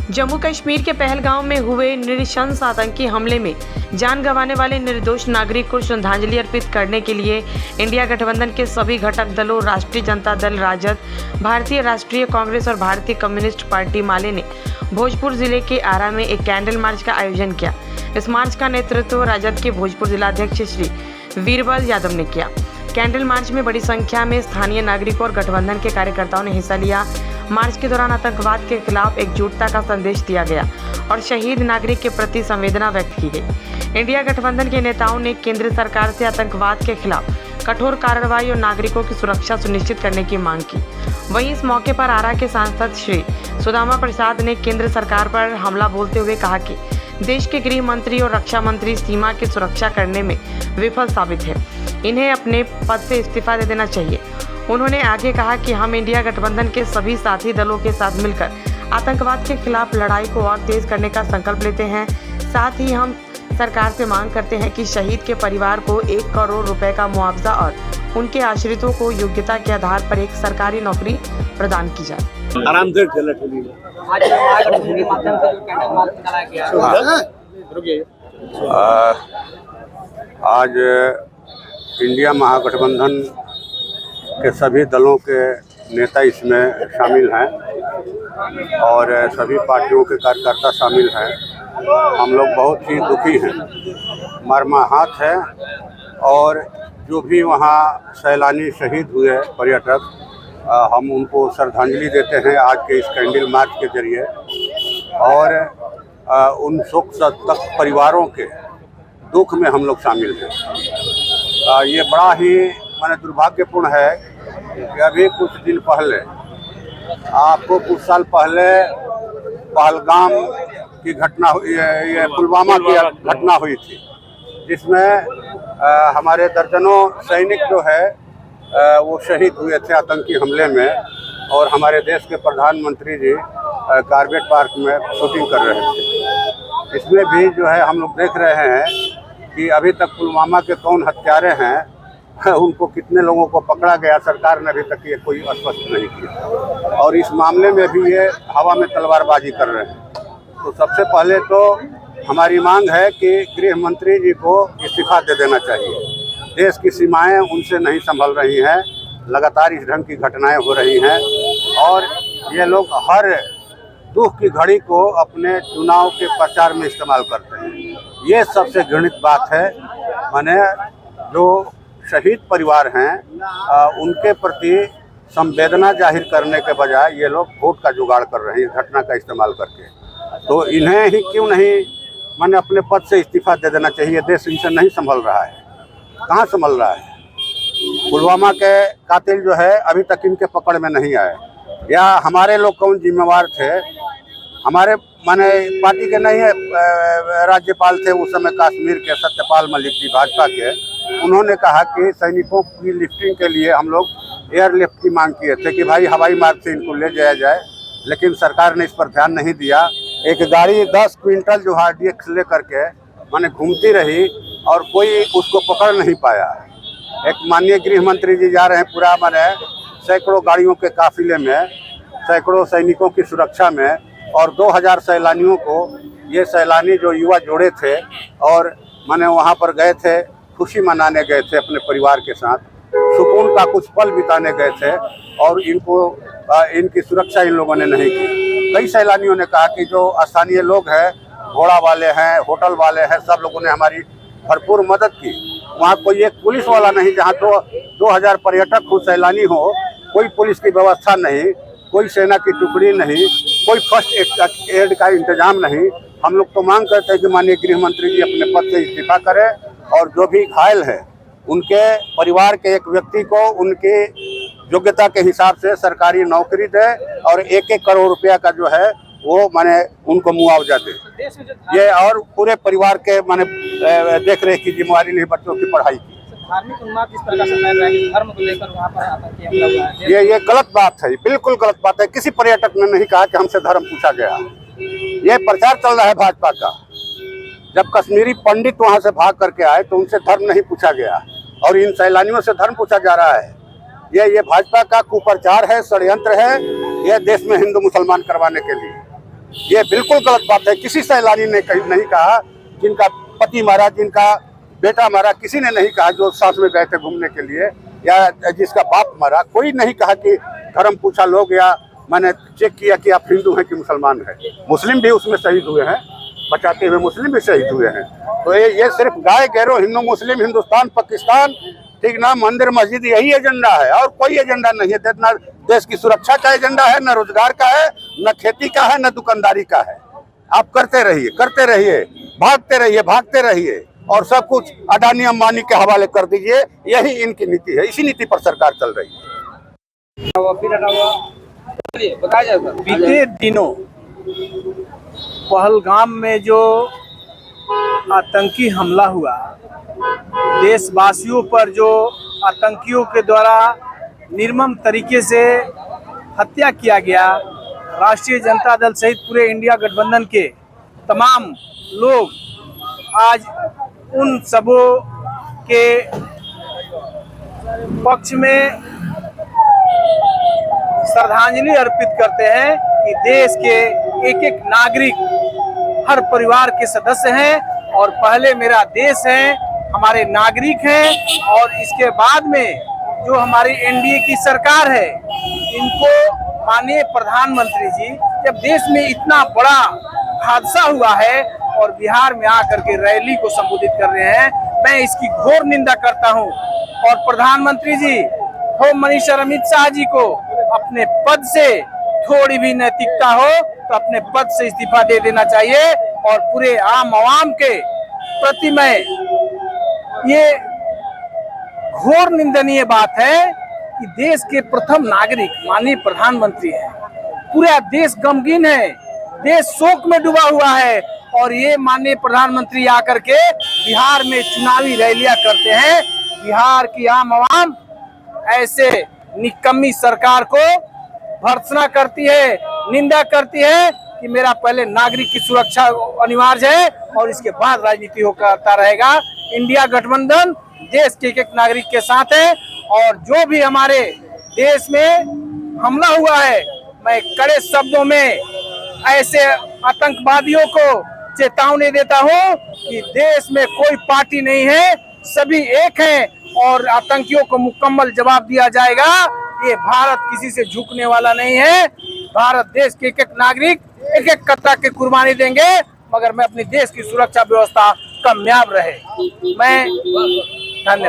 जम्मू कश्मीर के पहलगांव में हुए नृशंस आतंकी हमले में जान गंवाने वाले निर्दोष नागरिक को श्रद्धांजलि अर्पित करने के लिए इंडिया गठबंधन के सभी घटक दलों राष्ट्रीय जनता दल राजद, भारतीय राष्ट्रीय कांग्रेस और भारतीय कम्युनिस्ट पार्टी माले ने भोजपुर जिले के आरा में एक कैंडल मार्च का आयोजन किया। इस मार्च का नेतृत्व राजद के भोजपुर जिलाध्यक्ष श्री वीरबल यादव ने किया। कैंडल मार्च में बड़ी संख्या में स्थानीय नागरिकों और गठबंधन के कार्यकर्ताओं ने हिस्सा लिया। मार्च के दौरान आतंकवाद के खिलाफ एकजुटता का संदेश दिया गया और शहीद नागरिक के प्रति संवेदना व्यक्त की गई। इंडिया गठबंधन के नेताओं ने केंद्र सरकार से आतंकवाद के खिलाफ कठोर कार्रवाई और नागरिकों की सुरक्षा सुनिश्चित करने की मांग की। वहीं इस मौके पर आरा के सांसद श्री सुदामा प्रसाद ने केंद्र सरकार पर हमला बोलते हुए कहा कि देश के गृह मंत्री और रक्षा मंत्री सीमा की सुरक्षा करने में विफल साबित है, इन्हें अपने पद से इस्तीफा दे देना चाहिए। उन्होंने आगे कहा कि हम इंडिया गठबंधन के सभी साथी दलों के साथ मिलकर आतंकवाद के खिलाफ लड़ाई को और तेज करने का संकल्प लेते हैं। साथ ही हम सरकार से मांग करते हैं कि शहीद के परिवार को 1 करोड़ रुपए का मुआवजा और उनके आश्रितों को योग्यता के आधार पर एक सरकारी नौकरी प्रदान की जाए। आराम से आज इंडिया महागठबंधन के सभी दलों के नेता इसमें शामिल हैं और सभी पार्टियों के कार्यकर्ता शामिल हैं। हम लोग बहुत ही दुखी हैं, मर्माहत है और जो भी वहाँ सैलानी शहीद हुए पर्यटक, हम उनको श्रद्धांजलि देते हैं आज के इस कैंडल मार्च के जरिए और उन शोक संतप्त परिवारों के दुख में हम लोग शामिल हैं। ये बड़ा ही दुर्भाग्यपूर्ण है कि अभी कुछ दिन पहले आपको कुछ साल पहले पहलगाम की घटना हुई, ये पुलवामा की घटना हुई थी, जिसमें हमारे दर्जनों सैनिक जो है वो शहीद हुए थे आतंकी हमले में और हमारे देश के प्रधानमंत्री जी कार्बेट पार्क में शूटिंग कर रहे थे। इसमें भी जो है हम लोग देख रहे हैं कि अभी तक पुलवामा के कौन हत्यारे हैं, उनको कितने लोगों को पकड़ा गया, सरकार ने अभी तक ये कोई स्पष्ट नहीं किया और इस मामले में भी ये हवा में तलवारबाजी कर रहे हैं। तो सबसे पहले तो हमारी मांग है कि गृह मंत्री जी को इस्तीफा दे देना चाहिए। देश की सीमाएं उनसे नहीं संभल रही हैं, लगातार इस ढंग की घटनाएं हो रही हैं और ये लोग हर दुख की घड़ी को अपने चुनाव के प्रचार में इस्तेमाल करते हैं। ये सबसे घृणित बात है। माने जो शहीद परिवार हैं उनके प्रति संवेदना जाहिर करने के बजाय ये लोग वोट का जुगाड़ कर रहे हैं इस घटना का इस्तेमाल करके। तो इन्हें ही क्यों नहीं अपने पद से इस्तीफा दे देना चाहिए। देश इनसे नहीं संभल रहा है, कहाँ संभल रहा है। पुलवामा के कातिल जो है अभी तक इनके पकड़ में नहीं आए, या हमारे लोग कौन जिम्मेवार थे। हमारे पार्टी के नहीं है, राज्यपाल थे उस समय कश्मीर के सत्यपाल मलिक जी भाजपा के। उन्होंने कहा कि सैनिकों की लिफ्टिंग के लिए हम लोग एयरलिफ्ट की मांग किए थे कि भाई हवाई मार्ग से इनको ले जाया जाए, लेकिन सरकार ने इस पर ध्यान नहीं दिया। एक गाड़ी 10 क्विंटल जो RDX ले करके घूमती रही और कोई उसको पकड़ नहीं पाया। एक माननीय गृह मंत्री जी जा रहे हैं पूरा सैकड़ों गाड़ियों के काफिले में, सैकड़ों सैनिकों की सुरक्षा में और 2000 सैलानियों को, ये सैलानी जो युवा जोड़े थे और वहाँ पर गए थे, खुशी मनाने गए थे अपने परिवार के साथ, सुकून का कुछ पल बिताने गए थे और इनकी सुरक्षा इन लोगों ने नहीं की। कई सैलानियों ने कहा कि जो स्थानीय लोग हैं, घोड़ा वाले हैं, होटल वाले हैं, सब लोगों ने हमारी भरपूर मदद की। वहाँ कोई एक पुलिस वाला नहीं, जहाँ तो 2000 पर्यटक हो, सैलानी हो, कोई पुलिस की व्यवस्था नहीं, कोई सेना की टुकड़ी नहीं, कोई फर्स्ट एड का इंतजाम नहीं। हम लोग तो मांग करते हैं कि माननीय गृह मंत्री जी अपने पद से इस्तीफा करें और जो भी घायल है उनके परिवार के एक व्यक्ति को उनकी योग्यता के हिसाब से सरकारी नौकरी दे और 1-1 करोड़ रुपया का जो है वो उनको मुआवजा दे। ये और पूरे परिवार के देख रेख की जिम्मेवारी नहीं, बच्चों की पढ़ाई की। धार्मिक उन्माद इस प्रकार से फैल रहा है, धर्म को लेकर वहाँ पर आतंकी हमला हुआ है। ये गलत बात है, बिल्कुल गलत बात है। किसी पर्यटक ने नहीं कहा कि हमसे धर्म पूछा गया। ये प्रचार चल रहा है भाजपा का। जब कश्मीरी पंडित वहाँ से भाग करके आए तो उनसे धर्म नहीं पूछा गया और इन सैलानियों से धर्म पूछा जा रहा है। ये भाजपा का कुप्रचार है, षड्यंत्र है, ये देश में हिंदू मुसलमान करवाने के लिए। ये बिल्कुल गलत बात है। किसी सैलानी ने नहीं कहा, जिनका पति मारा, जिनका बेटा मारा, किसी ने नहीं कहा, जो साथ में गए थे घूमने के लिए, या जिसका बाप मारा, कोई नहीं कहा कि धर्म पूछा लोग, या मैंने चेक किया कि आप हिंदू हैं कि मुसलमान हैं। मुस्लिम भी उसमें शहीद हुए हैं, बचाते हुए मुस्लिम भी शहीद हुए हैं। तो ये सिर्फ गाय गैरों, हिंदू मुस्लिम, हिंदुस्तान पाकिस्तान, ठीक ना, मंदिर मस्जिद, यही एजेंडा है और कोई एजेंडा नहीं है। न देश की सुरक्षा का एजेंडा है, न रोजगार का है, न खेती का है, न दुकानदारी का है। आप करते रहिए, भागते रहिए और सब कुछ अडानी अंबानी के हवाले कर दीजिए। यही इनकी नीति है, इसी नीति पर सरकार चल रही है। बताया जाए बीते दिनों पहलगाम में जो आतंकी हमला हुआ, देशवासियों पर जो आतंकियों के द्वारा निर्मम तरीके से हत्या किया गया, राष्ट्रीय जनता दल सहित पूरे इंडिया गठबंधन के तमाम लोग आज उन सबों के पक्ष में श्रद्धांजलि अर्पित करते हैं कि देश के एक एक नागरिक हर परिवार के सदस्य हैं और पहले मेरा देश है, हमारे नागरिक हैं, और इसके बाद में जो हमारी एनडीए की सरकार है, इनको माननीय प्रधानमंत्री जी जब देश में इतना बड़ा हादसा हुआ है और बिहार में आकर के रैली को संबोधित कर रहे हैं, मैं इसकी घोर निंदा करता हूं। और प्रधानमंत्री जी, होम मिनिस्टर अमित शाह जी को अपने पद से थोड़ी भी नैतिकता हो तो अपने पद से इस्तीफा दे देना चाहिए। और पूरे आम आवाम के प्रति मैं ये घोर निंदनीय बात है कि देश के प्रथम नागरिक माननीय प्रधानमंत्री हैं, पूरा देश गमगीन है, देश शोक में डूबा हुआ है, और ये माननीय प्रधानमंत्री आकर के बिहार में चुनावी रैलियां करते हैं। बिहार की आम आवाम ऐसे निकम्मी सरकार को भर्त्सना करती है, निंदा करती है कि मेरा पहले नागरिक की सुरक्षा अनिवार्य है और इसके बाद राजनीति होता रहेगा। इंडिया गठबंधन देश के एक एक नागरिक के साथ है, और जो भी हमारे देश में हमला हुआ है, मैं कड़े शब्दों में ऐसे आतंकवादियों को चेतावनी देता हूं कि देश में कोई पार्टी नहीं है, सभी एक हैं और आतंकियों को मुकम्मल जवाब दिया जाएगा। ये भारत किसी से झुकने वाला नहीं है। भारत देश के एक एक नागरिक एक एक कतरा की कुर्बानी देंगे, मगर मैं अपनी देश की सुरक्षा व्यवस्था कामयाब रहे। मैं धन्यवाद।